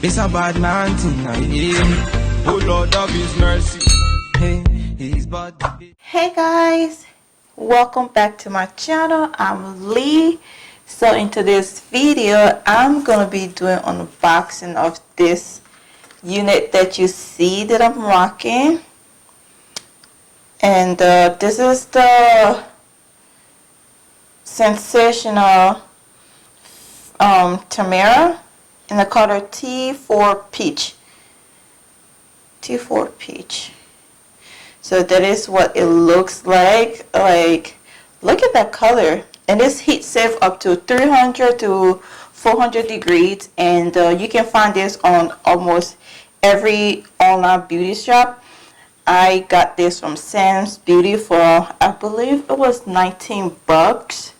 It's a bad man tonight. Oh Lord of His mercy. Hey, He's bad. Hey guys, welcome back to my channel. I'm Lee. So in today's video, I'm gonna be doing unboxing of this unit that you see that I'm rocking. And this is the Sensationnel Tamira in the color T4 Peach. T4 Peach. So that is what it looks like. Look at that color. And this heat safe up to 300 to 400 degrees. And you can find this on almost every online beauty shop. I got this from Sam's Beauty for, I believe it was 19 bucks.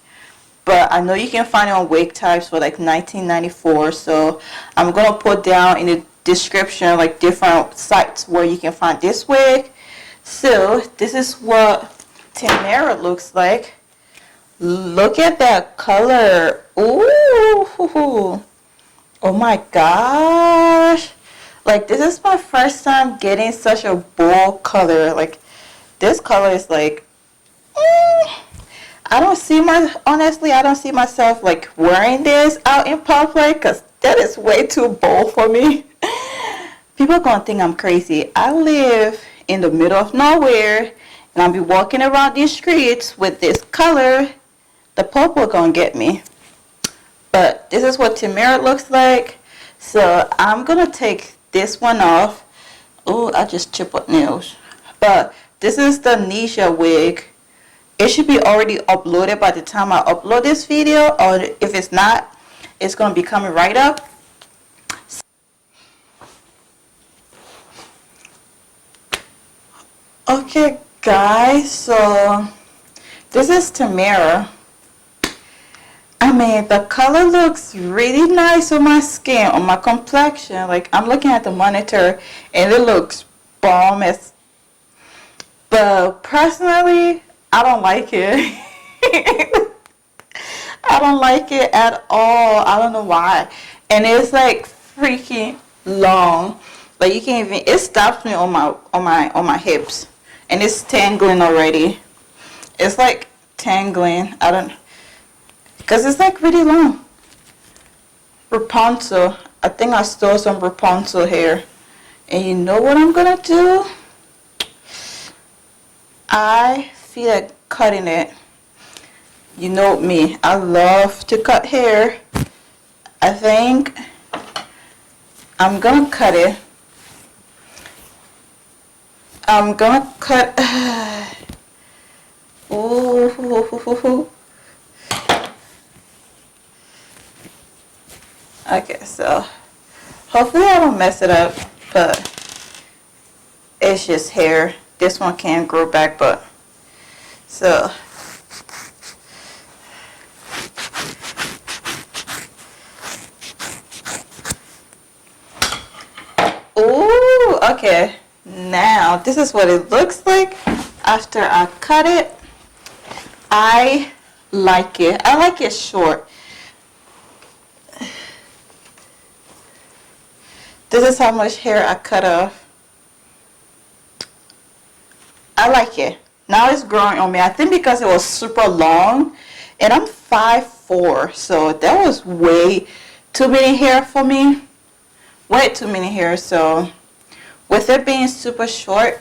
But I know you can find it on Wig Types for like $19.94. So I'm going to put down in the description like different sites where you can find this wig. So this is what Tamira looks like. Look at that color. Ooh. Oh my gosh. Like, this is my first time getting such a bold color. Like, this color is like, honestly, I don't see myself like wearing this out in public because that is way too bold for me. People are gonna think I'm crazy. I live in the middle of nowhere and I'll be walking around these streets with this color. The purple gonna get me. But this is what Tamira looks like. So I'm gonna take this one off. Oh, I just chipped up nails. But this is the Nisha wig. It should be already uploaded by the time I upload this video, or if it's not, it's gonna be coming right up. Okay guys, so this is Tamira. I mean, the color looks really nice on my skin, on my complexion. Like, I'm looking at the monitor and it looks bomb as, but personally I don't like it. I don't like it at all. I don't know why. And it's like freaking long. Like, you can't even, it stops me on my hips. And it's tangling already. It's like tangling. I don't, because it's like really long. Rapunzel. I think I stole some Rapunzel hair. And you know what I'm gonna do? I feel like cutting it. You know me. I love to cut hair. I think I'm gonna cut it. I'm gonna cut. Ooh. Okay, so hopefully I don't mess it up, but it's just hair. This one can grow back, but so ooh, okay. Now this is what it looks like after I cut it. I like it. I like it short. This is how much hair I cut off. I like it. Now it's growing on me. I think because it was super long, and I'm 5'4", so that was way too many hair for me. Way too many hair. So with it being super short,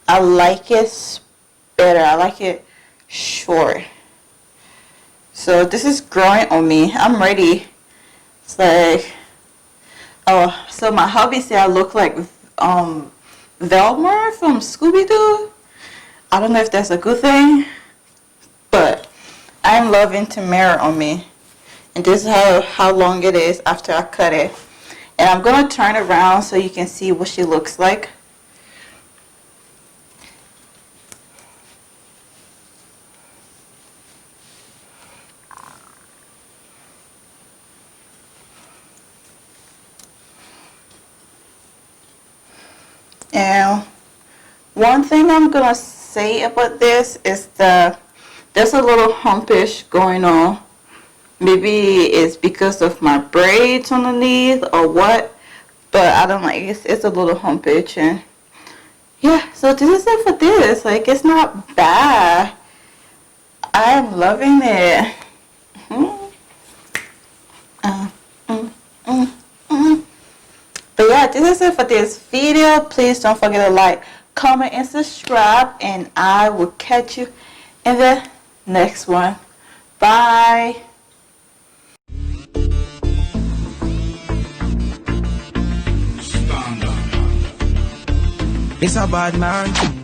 I like it better. I like it short. So this is growing on me. I'm ready. It's like, oh, so my hubby said I look like Velma from Scooby-Doo. I don't know if that's a good thing, but I'm loving Tamira on me. And this is how long it is after I cut it. And I'm going to turn around so you can see what she looks like. And one thing I'm going to say about this is that there's a little humpish going on. Maybe it's because of my braids underneath or what, but I don't like it. It's a little humpage, and yeah, so this is it for this. Like, it's not bad. I am loving it. But yeah, this is it for this video. Please don't forget to like, comment, and subscribe, and I will catch you in the next one. Bye. It's a bad man.